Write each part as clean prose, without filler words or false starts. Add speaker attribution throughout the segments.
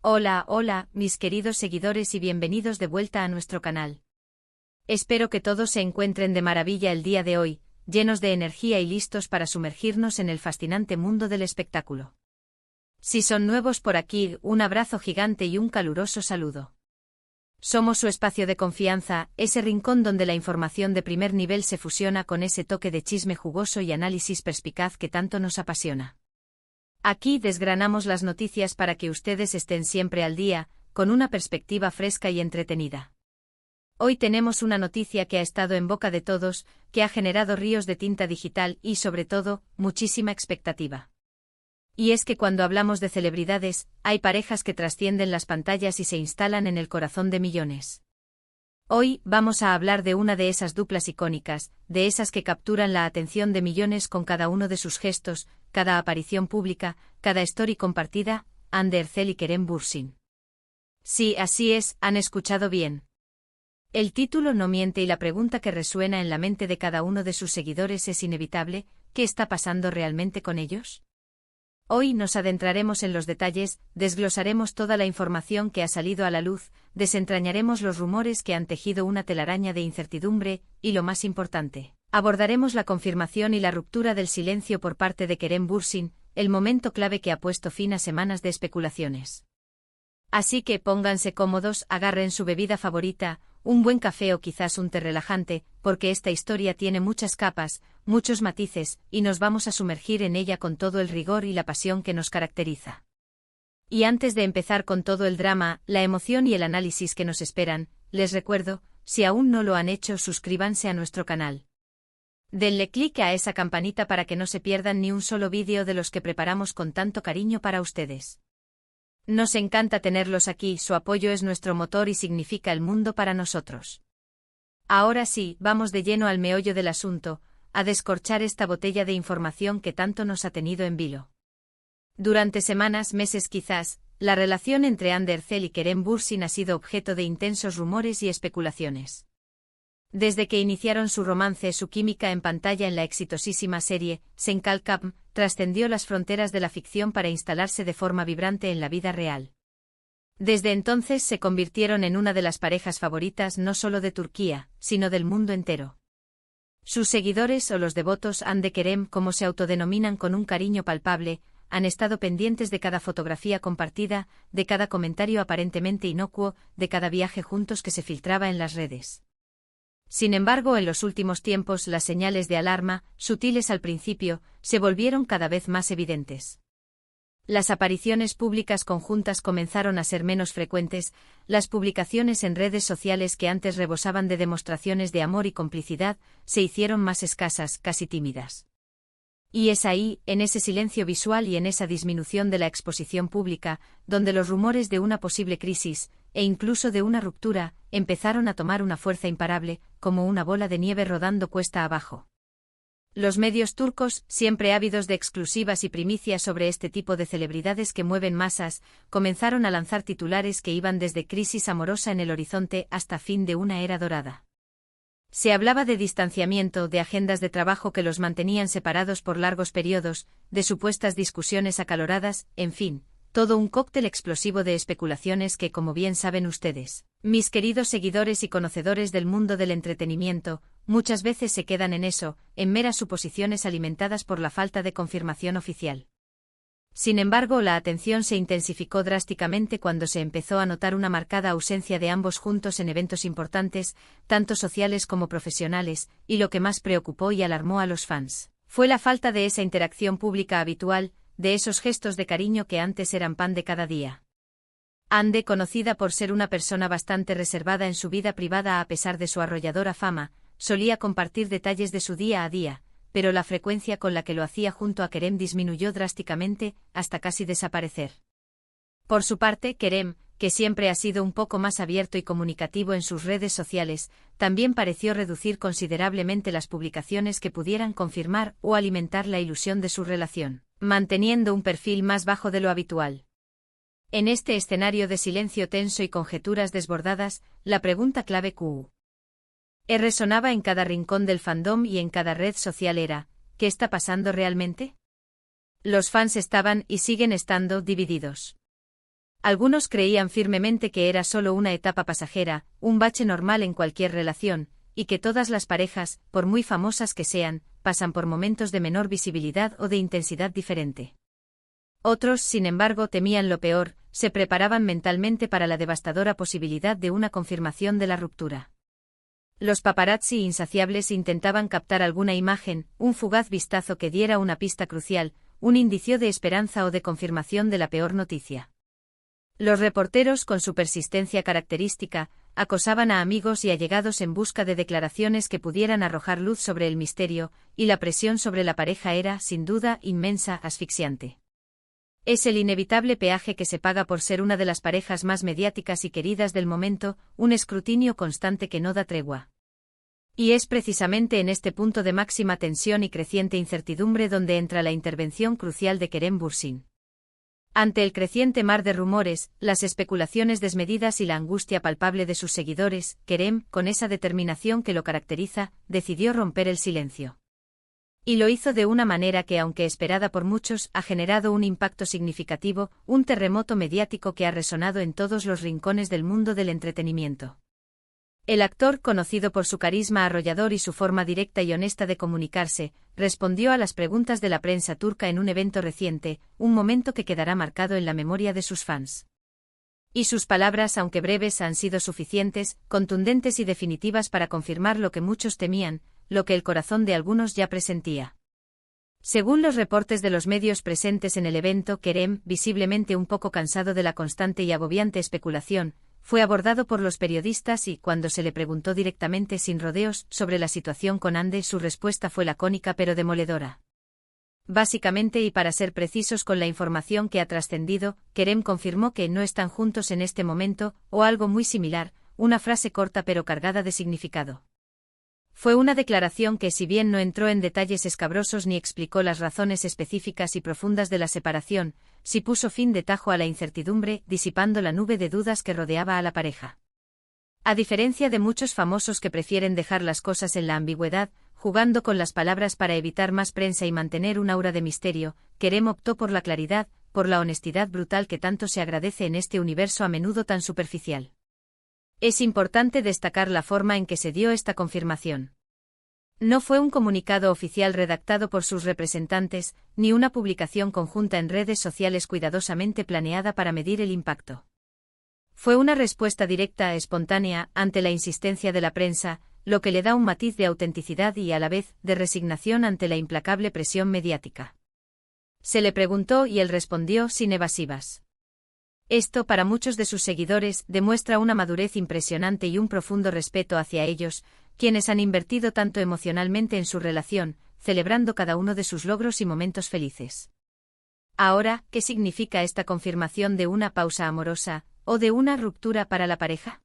Speaker 1: Hola, hola, mis queridos seguidores y bienvenidos de vuelta a nuestro canal. Espero que todos se encuentren de maravilla el día de hoy, llenos de energía y listos para sumergirnos en el fascinante mundo del espectáculo. Si son nuevos por aquí, un abrazo gigante y un caluroso saludo. Somos su espacio de confianza, ese rincón donde la información de primer nivel se fusiona con ese toque de chisme jugoso y análisis perspicaz que tanto nos apasiona. Aquí desgranamos las noticias para que ustedes estén siempre al día, con una perspectiva fresca y entretenida. Hoy tenemos una noticia que ha estado en boca de todos, que ha generado ríos de tinta digital y, sobre todo, muchísima expectativa. Y es que cuando hablamos de celebridades, hay parejas que trascienden las pantallas y se instalan en el corazón de millones. Hoy vamos a hablar de una de esas duplas icónicas, de esas que capturan la atención de millones con cada uno de sus gestos, cada aparición pública, cada story compartida, Hande Erçel y Kerem Bürsin. Sí, así es, han escuchado bien. El título no miente y la pregunta que resuena en la mente de cada uno de sus seguidores es inevitable: ¿qué está pasando realmente con ellos? Hoy nos adentraremos en los detalles, desglosaremos toda la información que ha salido a la luz, desentrañaremos los rumores que han tejido una telaraña de incertidumbre, y lo más importante, abordaremos la confirmación y la ruptura del silencio por parte de Kerem Bürsin, el momento clave que ha puesto fin a semanas de especulaciones. Así que pónganse cómodos, agarren su bebida favorita, un buen café o quizás un té relajante, porque esta historia tiene muchas capas, muchos matices, y nos vamos a sumergir en ella con todo el rigor y la pasión que nos caracteriza. Y antes de empezar con todo el drama, la emoción y el análisis que nos esperan, les recuerdo, si aún no lo han hecho, suscríbanse a nuestro canal. Denle clic a esa campanita para que no se pierdan ni un solo vídeo de los que preparamos con tanto cariño para ustedes. Nos encanta tenerlos aquí, su apoyo es nuestro motor y significa el mundo para nosotros. Ahora sí, vamos de lleno al meollo del asunto, a descorchar esta botella de información que tanto nos ha tenido en vilo. Durante semanas, meses quizás, la relación entre Hande Erçel y Kerem Bürsin ha sido objeto de intensos rumores y especulaciones. Desde que iniciaron su romance, su química en pantalla en la exitosísima serie Sen Kalkam trascendió las fronteras de la ficción para instalarse de forma vibrante en la vida real. Desde entonces se convirtieron en una de las parejas favoritas no solo de Turquía, sino del mundo entero. Sus seguidores o los devotos Hande Kerem, como se autodenominan con un cariño palpable, han estado pendientes de cada fotografía compartida, de cada comentario aparentemente inocuo, de cada viaje juntos que se filtraba en las redes. Sin embargo, en los últimos tiempos las señales de alarma, sutiles al principio, se volvieron cada vez más evidentes. Las apariciones públicas conjuntas comenzaron a ser menos frecuentes, las publicaciones en redes sociales que antes rebosaban de demostraciones de amor y complicidad, se hicieron más escasas, casi tímidas. Y es ahí, en ese silencio visual y en esa disminución de la exposición pública, donde los rumores de una posible crisis, e incluso de una ruptura, empezaron a tomar una fuerza imparable, como una bola de nieve rodando cuesta abajo. Los medios turcos, siempre ávidos de exclusivas y primicias sobre este tipo de celebridades que mueven masas, comenzaron a lanzar titulares que iban desde crisis amorosa en el horizonte hasta fin de una era dorada. Se hablaba de distanciamiento, de agendas de trabajo que los mantenían separados por largos periodos, de supuestas discusiones acaloradas, en fin, todo un cóctel explosivo de especulaciones que, como bien saben ustedes, mis queridos seguidores y conocedores del mundo del entretenimiento, muchas veces se quedan en eso, en meras suposiciones alimentadas por la falta de confirmación oficial. Sin embargo, la atención se intensificó drásticamente cuando se empezó a notar una marcada ausencia de ambos juntos en eventos importantes, tanto sociales como profesionales, y lo que más preocupó y alarmó a los fans fue la falta de esa interacción pública habitual, de esos gestos de cariño que antes eran pan de cada día. Hande, conocida por ser una persona bastante reservada en su vida privada a pesar de su arrolladora fama, solía compartir detalles de su día a día, pero la frecuencia con la que lo hacía junto a Kerem disminuyó drásticamente, hasta casi desaparecer. Por su parte, Kerem, que siempre ha sido un poco más abierto y comunicativo en sus redes sociales, también pareció reducir considerablemente las publicaciones que pudieran confirmar o alimentar la ilusión de su relación, manteniendo un perfil más bajo de lo habitual. En este escenario de silencio tenso y conjeturas desbordadas, la pregunta clave resonaba en cada rincón del fandom y en cada red social era: ¿qué está pasando realmente? Los fans estaban y siguen estando divididos. Algunos creían firmemente que era solo una etapa pasajera, un bache normal en cualquier relación, y que todas las parejas, por muy famosas que sean, pasan por momentos de menor visibilidad o de intensidad diferente. Otros, sin embargo, temían lo peor, se preparaban mentalmente para la devastadora posibilidad de una confirmación de la ruptura. Los paparazzi insaciables intentaban captar alguna imagen, un fugaz vistazo que diera una pista crucial, un indicio de esperanza o de confirmación de la peor noticia. Los reporteros, con su persistencia característica, acosaban a amigos y allegados en busca de declaraciones que pudieran arrojar luz sobre el misterio, y la presión sobre la pareja era, sin duda, inmensa, asfixiante. Es el inevitable peaje que se paga por ser una de las parejas más mediáticas y queridas del momento, un escrutinio constante que no da tregua. Y es precisamente en este punto de máxima tensión y creciente incertidumbre donde entra la intervención crucial de Kerem Bürsin. Ante el creciente mar de rumores, las especulaciones desmedidas y la angustia palpable de sus seguidores, Kerem, con esa determinación que lo caracteriza, decidió romper el silencio. Y lo hizo de una manera que, aunque esperada por muchos, ha generado un impacto significativo, un terremoto mediático que ha resonado en todos los rincones del mundo del entretenimiento. El actor, conocido por su carisma arrollador y su forma directa y honesta de comunicarse, respondió a las preguntas de la prensa turca en un evento reciente, un momento que quedará marcado en la memoria de sus fans. Y sus palabras, aunque breves, han sido suficientes, contundentes y definitivas para confirmar lo que muchos temían, lo que el corazón de algunos ya presentía. Según los reportes de los medios presentes en el evento, Kerem, visiblemente un poco cansado de la constante y agobiante especulación, fue abordado por los periodistas y, cuando se le preguntó directamente sin rodeos sobre la situación con Hande, su respuesta fue lacónica pero demoledora. Básicamente, y para ser precisos con la información que ha trascendido, Kerem confirmó que no están juntos en este momento, o algo muy similar, una frase corta pero cargada de significado. Fue una declaración que, si bien no entró en detalles escabrosos ni explicó las razones específicas y profundas de la separación, sí puso fin de tajo a la incertidumbre, disipando la nube de dudas que rodeaba a la pareja. A diferencia de muchos famosos que prefieren dejar las cosas en la ambigüedad, jugando con las palabras para evitar más prensa y mantener un aura de misterio, Kerem optó por la claridad, por la honestidad brutal que tanto se agradece en este universo a menudo tan superficial. Es importante destacar la forma en que se dio esta confirmación. No fue un comunicado oficial redactado por sus representantes, ni una publicación conjunta en redes sociales cuidadosamente planeada para medir el impacto. Fue una respuesta directa, espontánea, ante la insistencia de la prensa, lo que le da un matiz de autenticidad y, a la vez, de resignación ante la implacable presión mediática. Se le preguntó y él respondió sin evasivas. Esto, para muchos de sus seguidores, demuestra una madurez impresionante y un profundo respeto hacia ellos, quienes han invertido tanto emocionalmente en su relación, celebrando cada uno de sus logros y momentos felices. Ahora, ¿qué significa esta confirmación de una pausa amorosa, o de una ruptura para la pareja?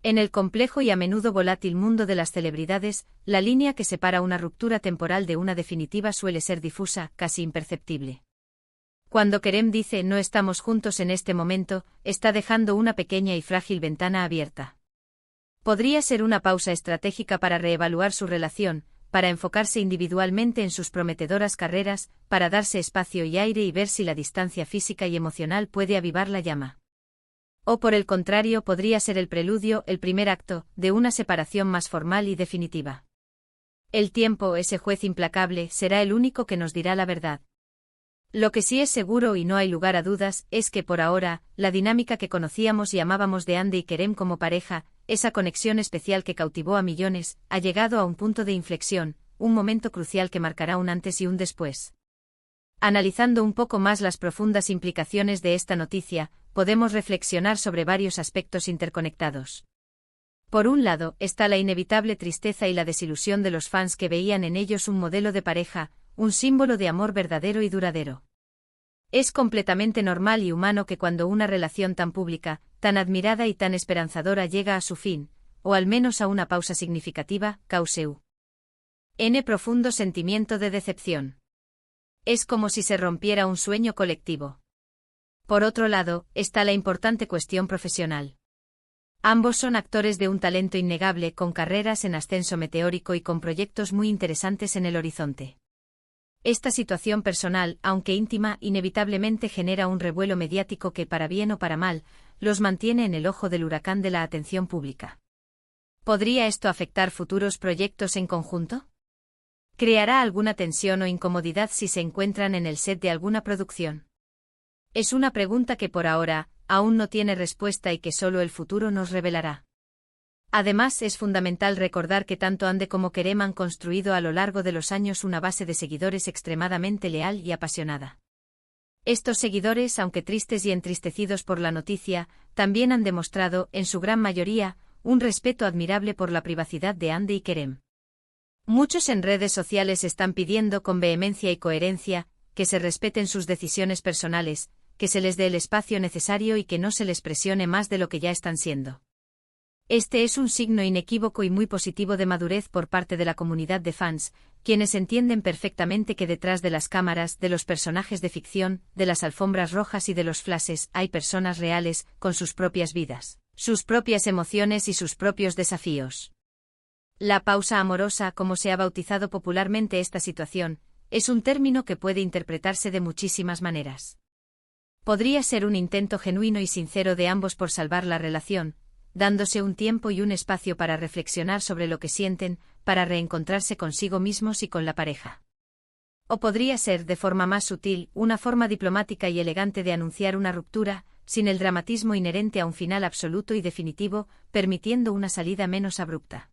Speaker 1: En el complejo y a menudo volátil mundo de las celebridades, la línea que separa una ruptura temporal de una definitiva suele ser difusa, casi imperceptible. Cuando Kerem dice "no estamos juntos en este momento", está dejando una pequeña y frágil ventana abierta. Podría ser una pausa estratégica para reevaluar su relación, para enfocarse individualmente en sus prometedoras carreras, para darse espacio y aire y ver si la distancia física y emocional puede avivar la llama. O por el contrario, podría ser el preludio, el primer acto, de una separación más formal y definitiva. El tiempo, ese juez implacable, será el único que nos dirá la verdad. Lo que sí es seguro y no hay lugar a dudas, es que por ahora, la dinámica que conocíamos y amábamos de Hande y Kerem como pareja, esa conexión especial que cautivó a millones, ha llegado a un punto de inflexión, un momento crucial que marcará un antes y un después. Analizando un poco más las profundas implicaciones de esta noticia, podemos reflexionar sobre varios aspectos interconectados. Por un lado, está la inevitable tristeza y la desilusión de los fans que veían en ellos un modelo de pareja, un símbolo de amor verdadero y duradero. Es completamente normal y humano que cuando una relación tan pública, tan admirada y tan esperanzadora llega a su fin, o al menos a una pausa significativa, cause un profundo sentimiento de decepción. Es como si se rompiera un sueño colectivo. Por otro lado, está la importante cuestión profesional. Ambos son actores de un talento innegable, con carreras en ascenso meteórico y con proyectos muy interesantes en el horizonte. Esta situación personal, aunque íntima, inevitablemente genera un revuelo mediático que, para bien o para mal, los mantiene en el ojo del huracán de la atención pública. ¿Podría esto afectar futuros proyectos en conjunto? ¿Creará alguna tensión o incomodidad si se encuentran en el set de alguna producción? Es una pregunta que por ahora aún no tiene respuesta y que solo el futuro nos revelará. Además, es fundamental recordar que tanto Ande como Kerem han construido a lo largo de los años una base de seguidores extremadamente leal y apasionada. Estos seguidores, aunque tristes y entristecidos por la noticia, también han demostrado, en su gran mayoría, un respeto admirable por la privacidad de Ande y Kerem. Muchos en redes sociales están pidiendo con vehemencia y coherencia que se respeten sus decisiones personales, que se les dé el espacio necesario y que no se les presione más de lo que ya están siendo. Este es un signo inequívoco y muy positivo de madurez por parte de la comunidad de fans, quienes entienden perfectamente que detrás de las cámaras, de los personajes de ficción, de las alfombras rojas y de los flashes, hay personas reales, con sus propias vidas, sus propias emociones y sus propios desafíos. La pausa amorosa, como se ha bautizado popularmente esta situación, es un término que puede interpretarse de muchísimas maneras. Podría ser un intento genuino y sincero de ambos por salvar la relación, dándose un tiempo y un espacio para reflexionar sobre lo que sienten, para reencontrarse consigo mismos y con la pareja. O podría ser, de forma más sutil, una forma diplomática y elegante de anunciar una ruptura, sin el dramatismo inherente a un final absoluto y definitivo, permitiendo una salida menos abrupta.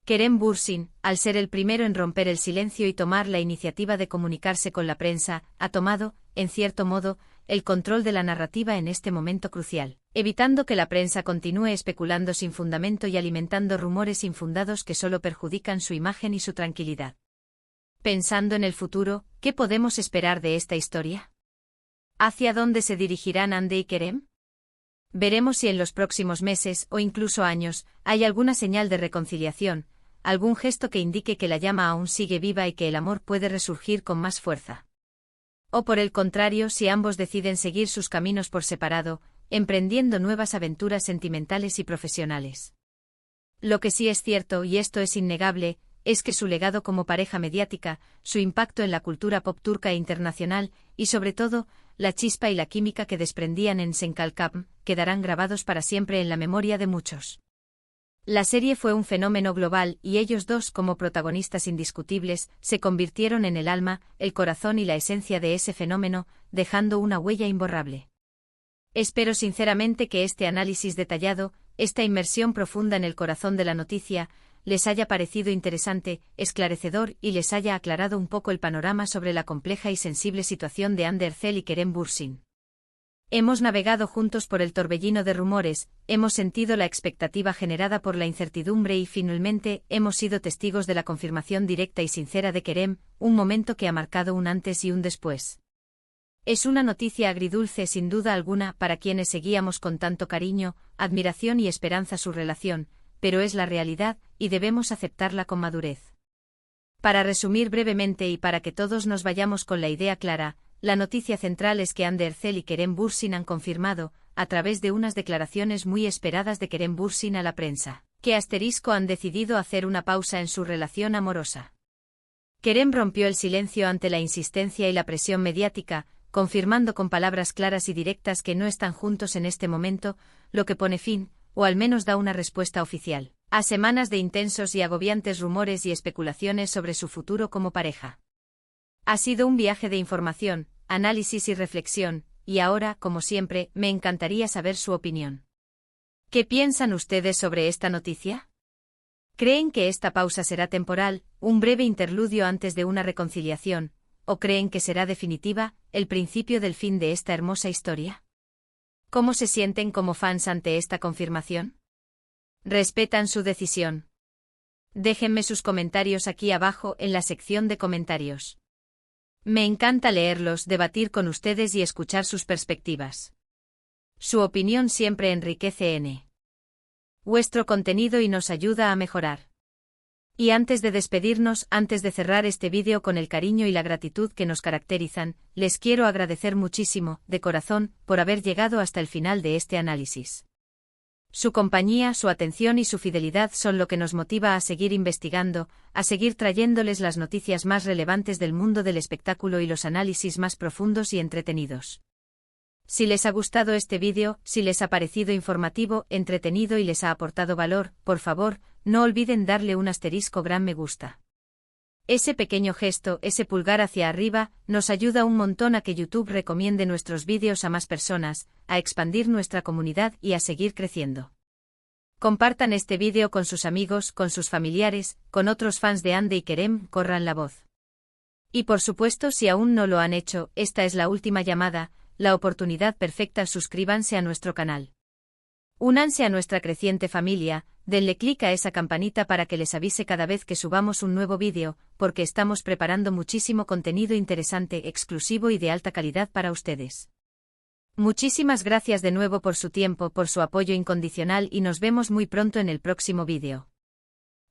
Speaker 1: Kerem Bürsin, al ser el primero en romper el silencio y tomar la iniciativa de comunicarse con la prensa, ha tomado, en cierto modo, el control de la narrativa en este momento crucial, evitando que la prensa continúe especulando sin fundamento y alimentando rumores infundados que solo perjudican su imagen y su tranquilidad. Pensando en el futuro, ¿qué podemos esperar de esta historia? ¿Hacia dónde se dirigirán Ande y Kerem? Veremos si en los próximos meses, o incluso años, hay alguna señal de reconciliación, algún gesto que indique que la llama aún sigue viva y que el amor puede resurgir con más fuerza. O por el contrario, si ambos deciden seguir sus caminos por separado, emprendiendo nuevas aventuras sentimentales y profesionales. Lo que sí es cierto, y esto es innegable, es que su legado como pareja mediática, su impacto en la cultura pop turca e internacional, y sobre todo, la chispa y la química que desprendían en Senkalkam, quedarán grabados para siempre en la memoria de muchos. La serie fue un fenómeno global y ellos dos, como protagonistas indiscutibles, se convirtieron en el alma, el corazón y la esencia de ese fenómeno, dejando una huella imborrable. Espero sinceramente que este análisis detallado, esta inmersión profunda en el corazón de la noticia, les haya parecido interesante, esclarecedor y les haya aclarado un poco el panorama sobre la compleja y sensible situación de Hande Erçel y Kerem Bürsin. Hemos navegado juntos por el torbellino de rumores, hemos sentido la expectativa generada por la incertidumbre y finalmente hemos sido testigos de la confirmación directa y sincera de Kerem, un momento que ha marcado un antes y un después. Es una noticia agridulce sin duda alguna para quienes seguíamos con tanto cariño, admiración y esperanza su relación, pero es la realidad y debemos aceptarla con madurez. Para resumir brevemente y para que todos nos vayamos con la idea clara, la noticia central es que Hande Erçel y Kerem Bürsin han confirmado, a través de unas declaraciones muy esperadas de Kerem Bürsin a la prensa, que han decidido hacer una pausa en su relación amorosa. Kerem rompió el silencio ante la insistencia y la presión mediática, confirmando con palabras claras y directas que no están juntos en este momento, lo que pone fin, o al menos da una respuesta oficial, a semanas de intensos y agobiantes rumores y especulaciones sobre su futuro como pareja. Ha sido un viaje de información, análisis y reflexión, y ahora, como siempre, me encantaría saber su opinión. ¿Qué piensan ustedes sobre esta noticia? ¿Creen que esta pausa será temporal, un breve interludio antes de una reconciliación, o creen que será definitiva, el principio del fin de esta hermosa historia? ¿Cómo se sienten como fans ante esta confirmación? ¿Respetan su decisión? Déjenme sus comentarios aquí abajo en la sección de comentarios. Me encanta leerlos, debatir con ustedes y escuchar sus perspectivas. Su opinión siempre enriquece vuestro contenido y nos ayuda a mejorar. Y antes de despedirnos, antes de cerrar este vídeo con el cariño y la gratitud que nos caracterizan, les quiero agradecer muchísimo, de corazón, por haber llegado hasta el final de este análisis. Su compañía, su atención y su fidelidad son lo que nos motiva a seguir investigando, a seguir trayéndoles las noticias más relevantes del mundo del espectáculo y los análisis más profundos y entretenidos. Si les ha gustado este vídeo, si les ha parecido informativo, entretenido y les ha aportado valor, por favor, no olviden darle un asterisco gran me gusta. Ese pequeño gesto, ese pulgar hacia arriba, nos ayuda un montón a que YouTube recomiende nuestros vídeos a más personas, a expandir nuestra comunidad y a seguir creciendo. Compartan este vídeo con sus amigos, con sus familiares, con otros fans de Ande y Kerem, corran la voz. Y por supuesto, si aún no lo han hecho, esta es la última llamada, la oportunidad perfecta, suscríbanse a nuestro canal. Únanse a nuestra creciente familia, denle clic a esa campanita para que les avise cada vez que subamos un nuevo vídeo, porque estamos preparando muchísimo contenido interesante, exclusivo y de alta calidad para ustedes. Muchísimas gracias de nuevo por su tiempo, por su apoyo incondicional y nos vemos muy pronto en el próximo vídeo.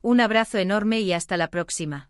Speaker 1: Un abrazo enorme y hasta la próxima.